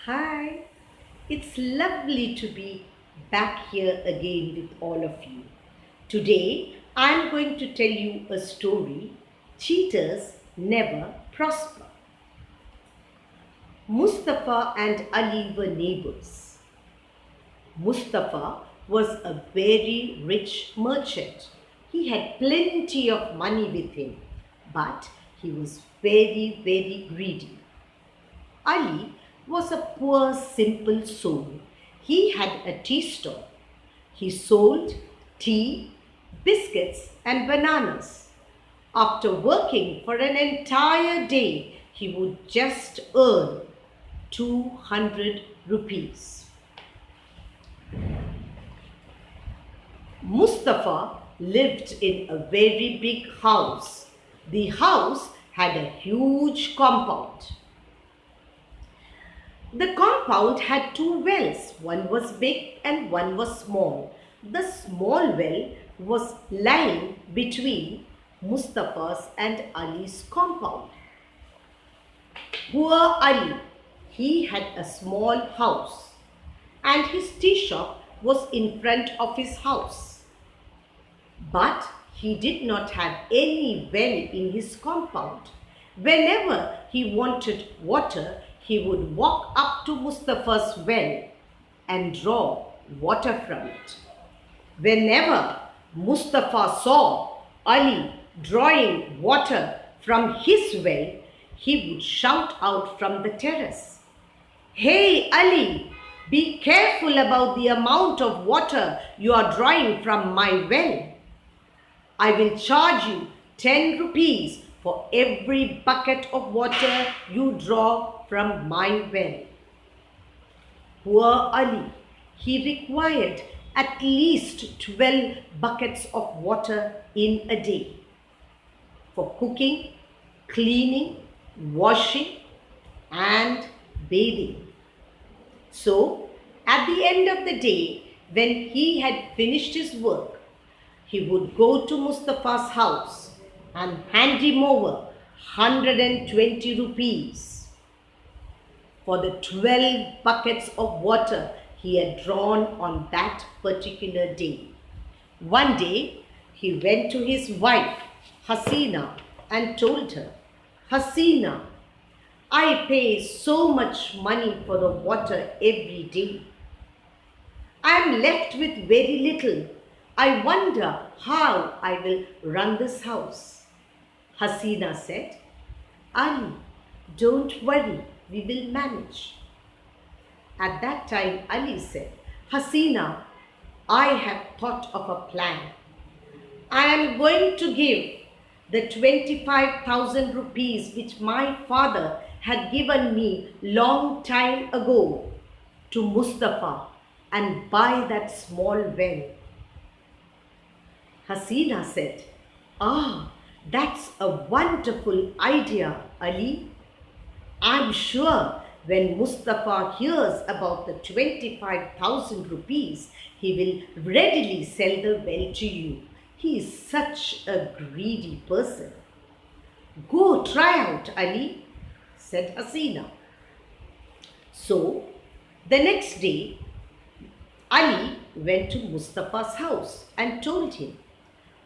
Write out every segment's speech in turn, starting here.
Hi, it's lovely to be back here again with all of you. Today, I'm going to tell you a story Cheaters Never Prosper. Mustafa and Ali were neighbors. Mustafa was a very rich merchant. He had plenty of money with him, but he was very greedy. Ali was a poor, simple soul. He had a tea stall. He sold tea, biscuits, and bananas. After working for an entire day, he would just earn 200 rupees. Mustafa lived in a very big house. The house had a huge compound. The compound had two wells. One was big and one was small. The small well was lying between Mustafa's and Ali's compound. Poor Ali, he had a small house and his tea shop was in front of his house. But he did not have any well in his compound. Whenever he wanted water, he would walk up to Mustafa's well and draw water from it. Whenever Mustafa saw Ali drawing water from his well, he would shout out from the terrace, "Hey Ali, be careful about the amount of water you are drawing from my well. I will charge you 10 rupees for every bucket of water you draw from my well." Poor Ali, he required at least 12 buckets of water in a day for cooking, cleaning, washing, and bathing. So, at the end of the day, when he had finished his work, he would go to Mustafa's house and hand him over 120 rupees for the 12 buckets of water he had drawn on that particular day. One day, he went to his wife, Hasina, and told her, "Hasina, I pay so much money for the water every day. I am left with very little. I wonder how I will run this house." Hasina said, "Ali, don't worry, we will manage." At that time, Ali said, "Hasina, I have thought of a plan. I am going to give the 25,000 rupees which my father had given me long time ago to Mustafa and buy that small well." Hasina said, "Ah, that's a wonderful idea, Ali. I'm sure when Mustafa hears about the 25,000 rupees, he will readily sell the well to you. He is such a greedy person." "Go try out, Ali," said Hasina. So, the next day, Ali went to Mustafa's house and told him,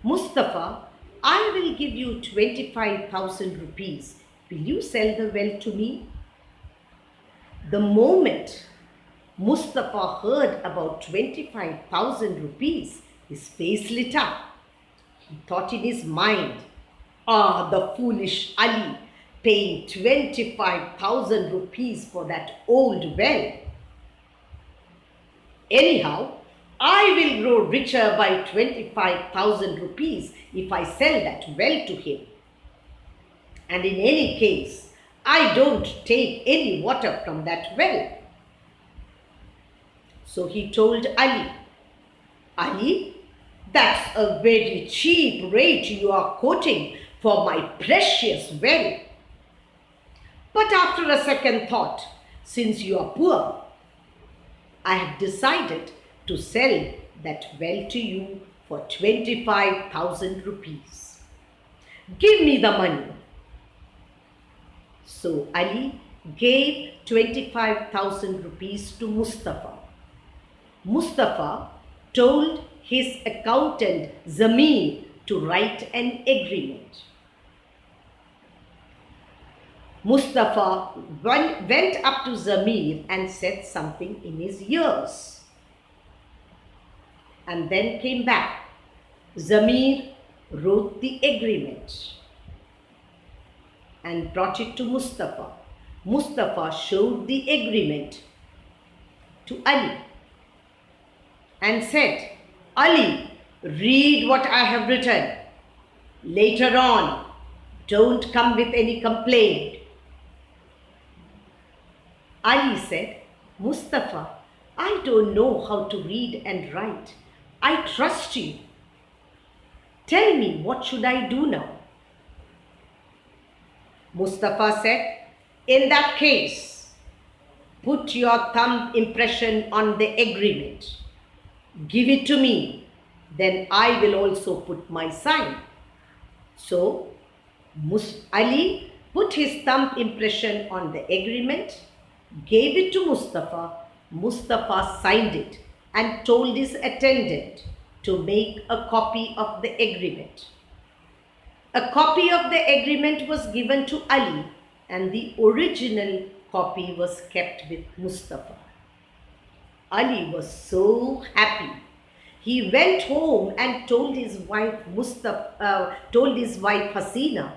"Mustafa, I will give you 25,000 rupees. Will you sell the well to me?" The moment Mustafa heard about 25,000 rupees, his face lit up. He thought in his mind, "Ah, the foolish Ali, paying 25,000 rupees for that old well. Anyhow, I will grow richer by 25,000 rupees if I sell that well to him. And in any case, I don't take any water from that well." So he told Ali, "Ali, that's a very cheap rate you are quoting for my precious well. But after a second thought, since you are poor, I have decided to sell that well to you for 25,000 rupees. Give me the money." So Ali gave 25,000 rupees to Mustafa. Mustafa told his accountant Zamir to write an agreement. Mustafa went up to Zamir and said something in his ears, and then came back. Zamir wrote the agreement and brought it to Mustafa. Mustafa showed the agreement to Ali and said, Ali, read what I have written. Later on, don't come with any complaint. Ali said, Mustafa, I don't know how to read and write. I trust you. Tell me, what should I do now? Mustafa said, in that case, put your thumb impression on the agreement. Give it to me, then I will also put my sign. So, Ali put his thumb impression on the agreement, gave it to Mustafa. Mustafa signed it and told his attendant to make a copy of the agreement. A copy of the agreement was given to Ali, and the original copy was kept with Mustafa. Ali was so happy. He went home and told his wife Hasina,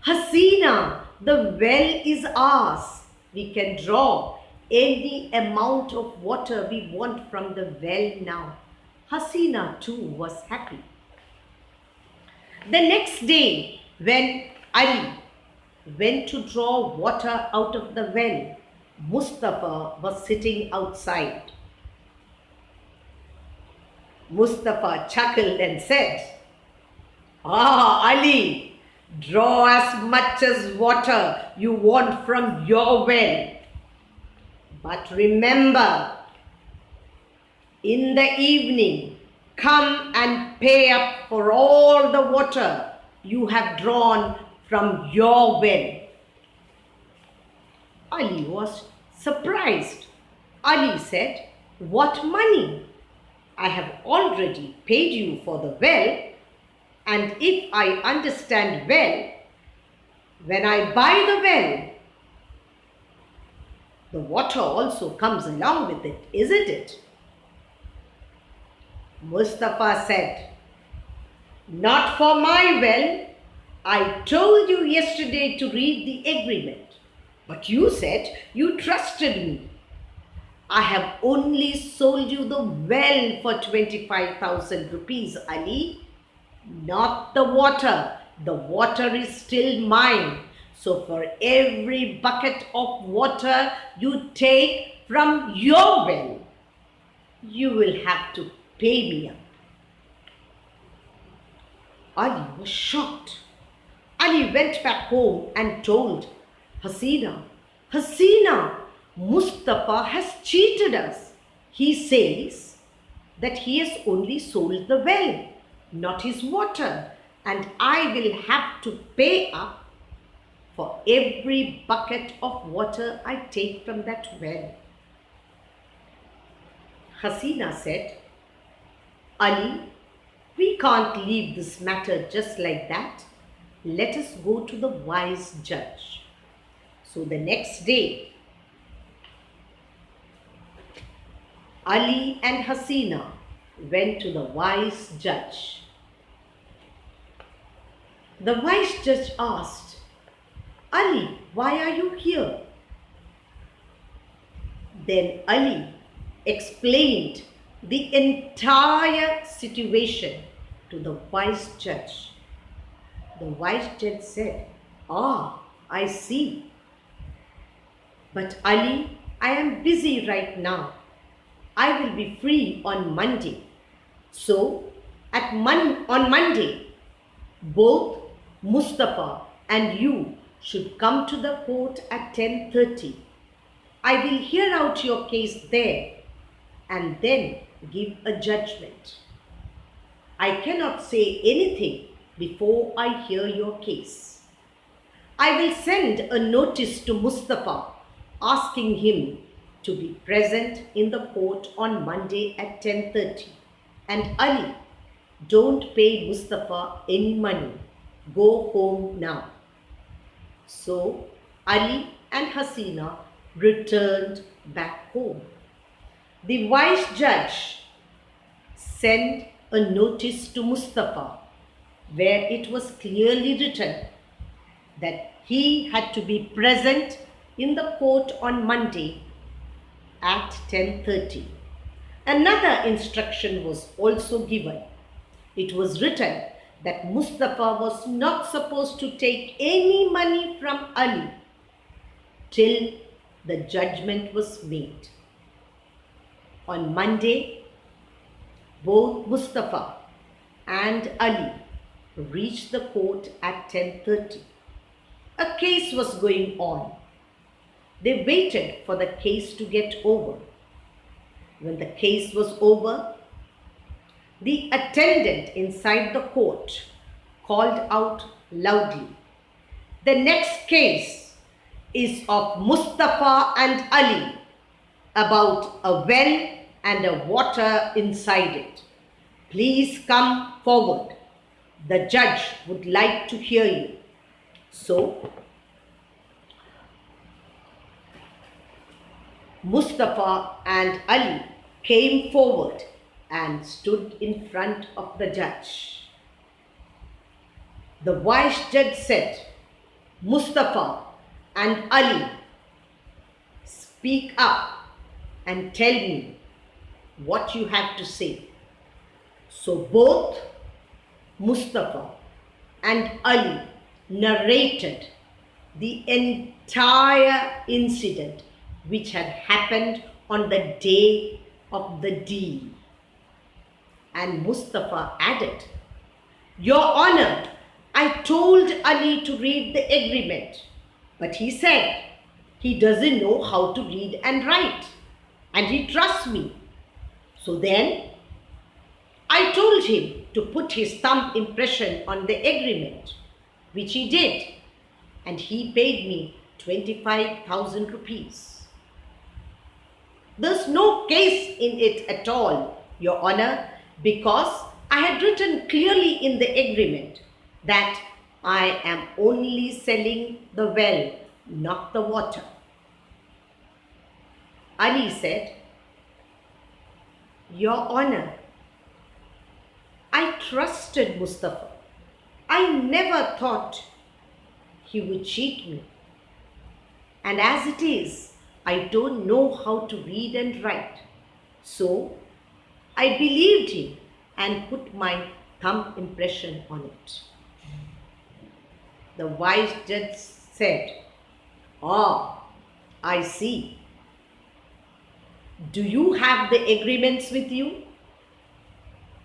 Hasina, the well is ours. We can draw any amount of water we want from the well now. Hasina too was happy. The next day, when Ali went to draw water out of the well, Mustafa was sitting outside. Mustafa chuckled and said, Ali, draw as much as water you want from your well. But remember, in the evening, come and pay up for all the water you have drawn from your well. Ali was surprised. Ali said, what money? I have already paid you for the well, and if I understand well, when I buy the well, the water also comes along with it, isn't it? Mustafa said, not for my well. I told you yesterday to read the agreement, but you said you trusted me. I have only sold you the well for 25,000 rupees, Ali, not the water. The water is still mine. So for every bucket of water you take from your well, you will have to pay me up. Ali was shocked. Ali went back home and told Hasina, Mustafa has cheated us. He says that he has only sold the well, not his water, and I will have to pay up for every bucket of water I take from that well. Hasina said, Ali, we can't leave this matter just like that. Let us go to the wise judge. So the next day, Ali and Hasina went to the wise judge. The wise judge asked, Ali, why are you here? Then Ali explained the entire situation to the wise judge. The wise judge said, I see. But Ali, I am busy right now. I will be free on Monday. So, on Monday, both Mustafa and you should come to the court at 10:30. I will hear out your case there and then give a judgment. I cannot say anything before I hear your case. I will send a notice to Mustafa asking him to be present in the court on Monday at 10:30. And Ali, don't pay Mustafa any money. Go home now. So Ali and Hasina returned back home. The wise judge sent a notice to Mustafa where it was clearly written that he had to be present in the court on Monday at 10:30. Another instruction was also given. It was written that Mustafa was not supposed to take any money from Ali till the judgment was made. On Monday, both Mustafa and Ali reached the court at 10:30. A case was going on. They waited for the case to get over. When the case was over, the attendant inside the court called out loudly, "The next case is of Mustafa and Ali about a well and a water inside it. Please come forward. The judge would like to hear you." So, Mustafa and Ali came forward and stood in front of the judge. The wise judge said, "Mustafa and Ali, speak up and tell me what you have to say." So both Mustafa and Ali narrated the entire incident which had happened on the day of the deal. And Mustafa added, "Your Honor, I told Ali to read the agreement, but he said he doesn't know how to read and write, and he trusts me. So then I told him to put his thumb impression on the agreement, which he did, and he paid me 25,000 rupees. There's no case in it at all, Your Honor, because I had written clearly in the agreement that I am only selling the well, not the water." Ali said, "Your Honor, I trusted Mustafa. I never thought he would cheat me. And as it is, I don't know how to read and write. So I believed him and put my thumb impression on it." The wise judge said, "Ah, I see. Do you have the agreements with you?"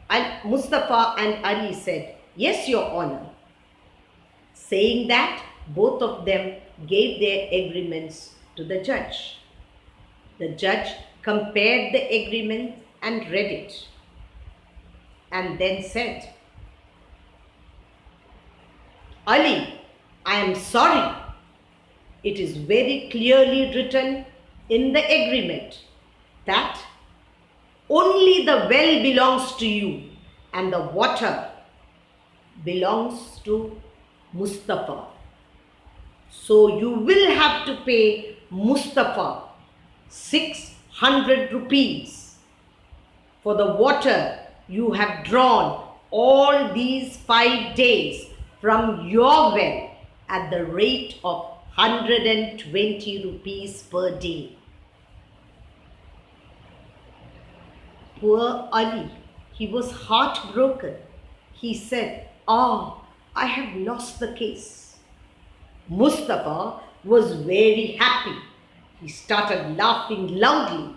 And Mustafa and Ali said, "Yes, Your Honor." Saying that, both of them gave their agreements to the judge. The judge compared the agreement and read it, and then said, "Ali, I am sorry. It is very clearly written in the agreement that only the well belongs to you and the water belongs to Mustafa. So you will have to pay Mustafa 600 rupees for the water you have drawn all these 5 days from your well at the rate of 120 rupees per day." Poor Ali, he was heartbroken. He said, "Ah, I have lost the case." Mustafa was very happy. He started laughing loudly.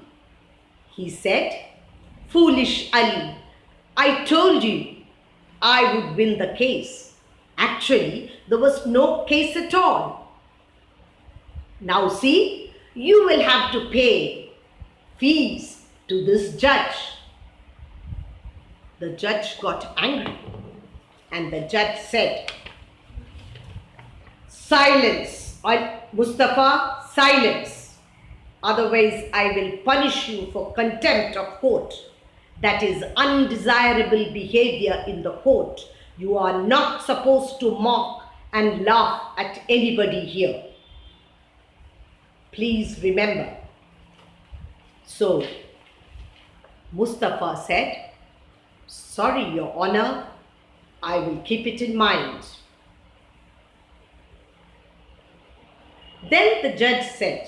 He said, "Foolish Ali, I told you I would win the case. Actually, there was no case at all. Now see, you will have to pay fees to this judge." The judge got angry, and the judge said, Silence. Mustafa, silence. Otherwise, I will punish you for contempt of court. That is undesirable behavior in the court. You are not supposed to mock and laugh at anybody here. Please remember. So, Mustafa said, "Sorry, Your Honor, I will keep it in mind." Then the judge said,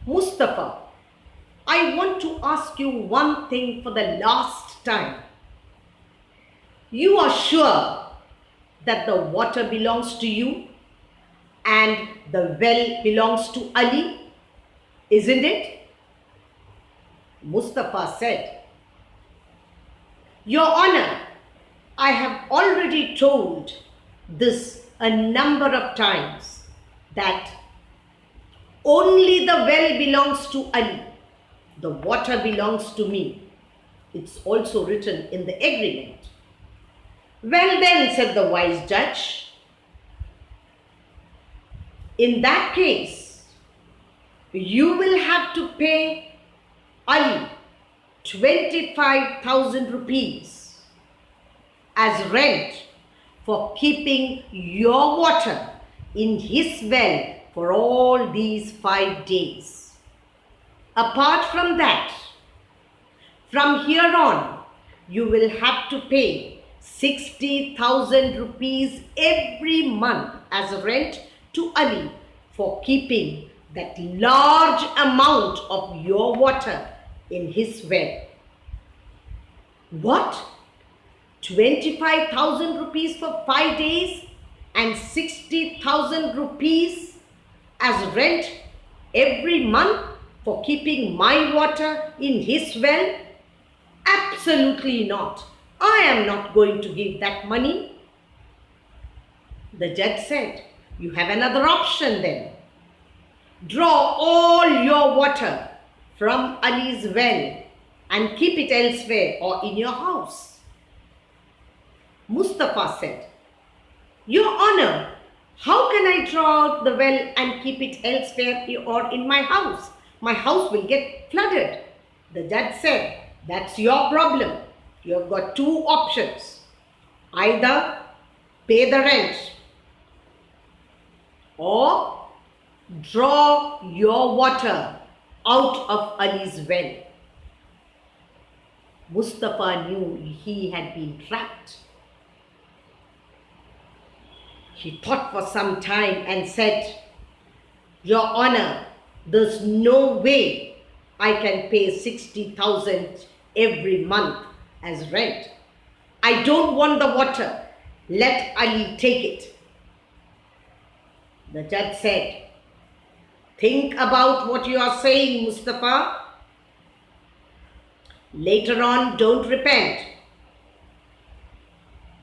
"Mustafa, I want to ask you one thing for the last time. You are sure that the water belongs to you and the well belongs to Ali, isn't it?" Mustafa said, "Your Honor, I have already told this a number of times that only the well belongs to Ali. The water belongs to me. It's also written in the agreement." "Well then," said the wise judge, "in that case, you will have to pay Ali 25,000 rupees as rent for keeping your water in his well for all these 5 days. Apart from that, from here on, you will have to pay 60,000 rupees every month as rent to Ali for keeping that large amount of your water in his well." "What? 25,000 rupees for 5 days and 60,000 rupees as rent every month for keeping my water in his well? Absolutely not. I am not going to give that money." The judge said, "You have another option then. Draw all your water from Ali's well and keep it elsewhere or in your house." Mustafa said, "Your Honor, how can I draw out the well and keep it elsewhere or in my house? My house will get flooded." The judge said, "That's your problem. You have got 2 options. Either pay the rent or draw your water out of Ali's well." Mustafa knew he had been trapped. He thought for some time and said, "Your Honor, there's no way I can pay 60,000 every month as rent. I don't want the water. Let Ali take it." The judge said, "Think about what you are saying, Mustafa. Later on, don't repent."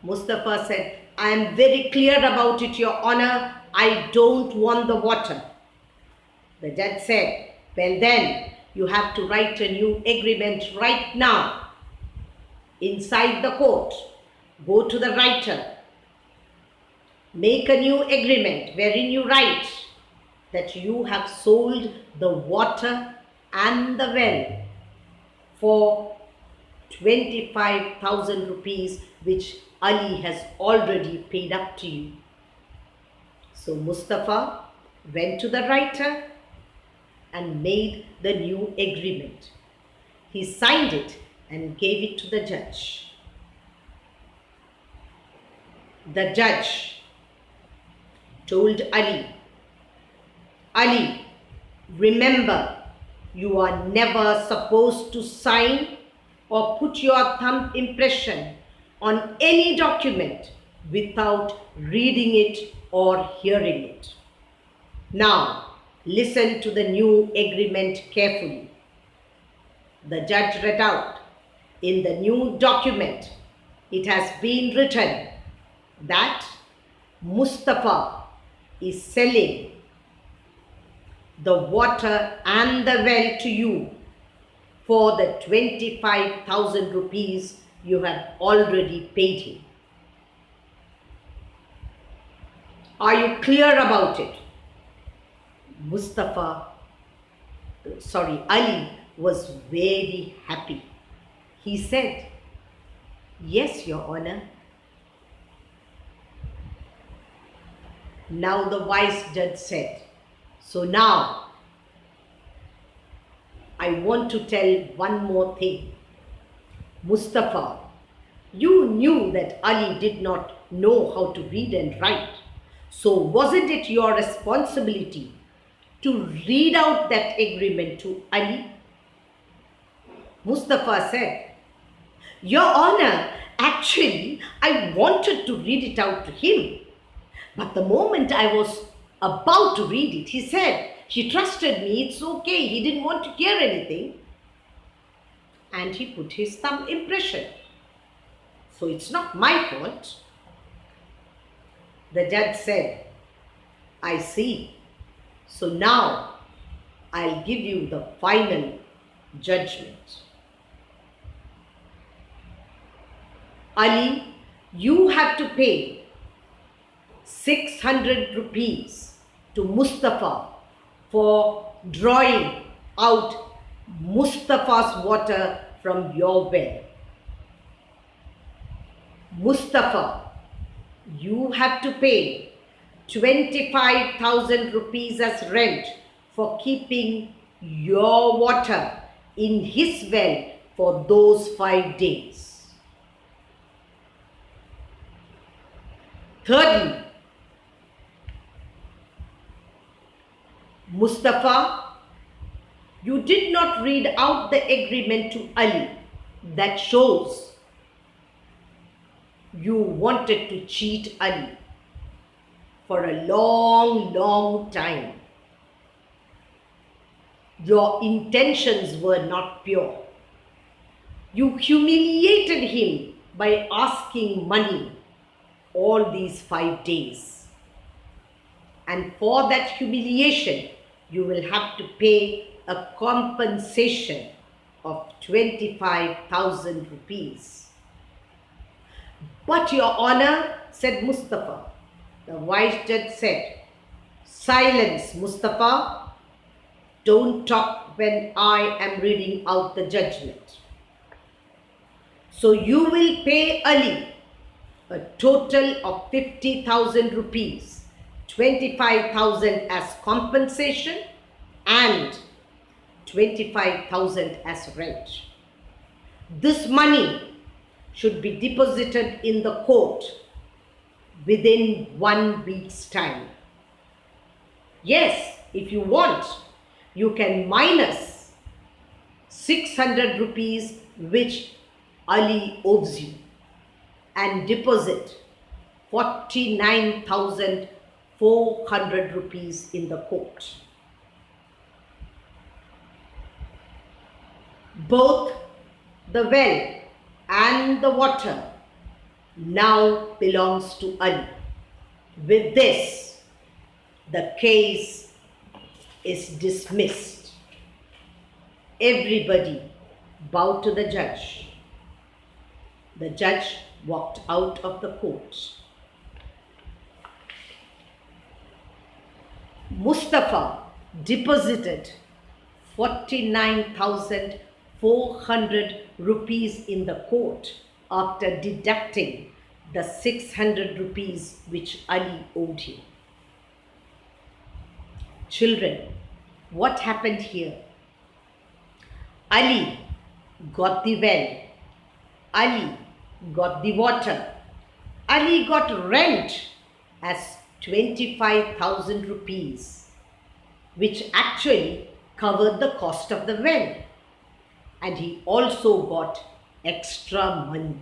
Mustafa said, "I am very clear about it, Your Honor. I don't want the water." The judge said, "Well then, you have to write a new agreement right now. Inside the court, go to the writer. Make a new agreement wherein you write that you have sold the water and the well for 25,000 rupees, which Ali has already paid up to you." So Mustafa went to the writer and made the new agreement. He signed it and gave it to the judge. The judge told Ali, "Ali, remember, you are never supposed to sign or put your thumb impression on any document without reading it or hearing it. Now, listen to the new agreement carefully." The judge read out, "In the new document, it has been written that Mustafa is selling the water and the well to you for the 25,000 rupees you have already paid him." Are you clear about it? Ali was very happy. He said, "Yes, Your Honor." Now the wise judge said, "So now I want to tell one more thing. Mustafa, you knew that Ali did not know how to read and write. So wasn't it your responsibility to read out that agreement to Ali?" Mustafa said, "Your Honor, actually, I wanted to read it out to him. But the moment I was about to read it, he said, he trusted me, it's okay, he didn't want to hear anything. And he put his thumb impression. So it's not my fault." The judge said, "I see. So now I'll give you the final judgment. Ali, you have to pay 600 rupees to Mustafa for drawing out Mustafa's water from your well. Mustafa, you have to pay 25,000 rupees as rent for keeping your water in his well for those 5 days. Thirdly, Mustafa, you did not read out the agreement to Ali. That shows you wanted to cheat Ali for a long, long time. Your intentions were not pure. You humiliated him by asking money all these 5 days. And for that humiliation, you will have to pay a compensation of 25,000 rupees. "But Your Honor," said Mustafa. The wise judge said, "Silence, Mustafa. Don't talk when I am reading out the judgment. So you will pay Ali a total of 50,000 rupees, 25,000 as compensation and 25,000 as rent. This money should be deposited in the court within 1 week's time. Yes, if you want, you can minus 600 rupees which Ali owes you and deposit 49,400 rupees in the court. Both the well and the water now belongs to Ali. With this, the case is dismissed." Everybody bowed to the judge. The judge walked out of the court. Mustafa deposited 49,400 rupees in the court after deducting the 600 rupees which Ali owed him. Children, what happened here? Ali got the well. Ali got the water. Ali got rent as 25,000 rupees, which actually covered the cost of the well. And he also got extra money.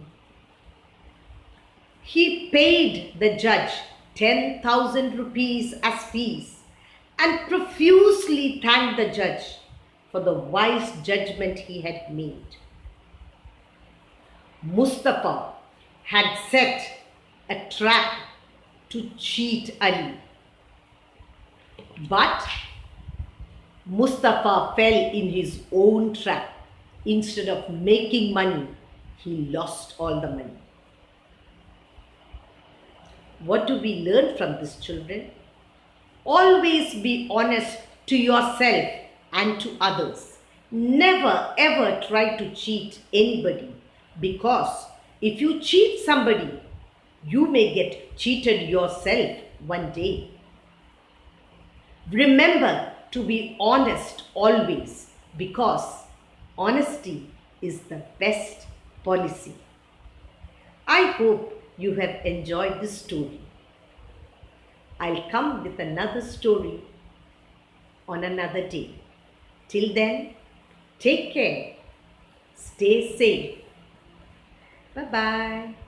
He paid the judge 10,000 rupees as fees and profusely thanked the judge for the wise judgment he had made. Mustafa had set a trap to cheat Ali. But Mustafa fell in his own trap. Instead of making money, he lost all the money. What do we learn from this, children? Always be honest to yourself and to others. Never ever try to cheat anybody, because if you cheat somebody, you may get cheated yourself one day. Remember to be honest always, because honesty is the best policy. I hope you have enjoyed this story. I'll come with another story on another day. Till then, take care, stay safe. Bye bye.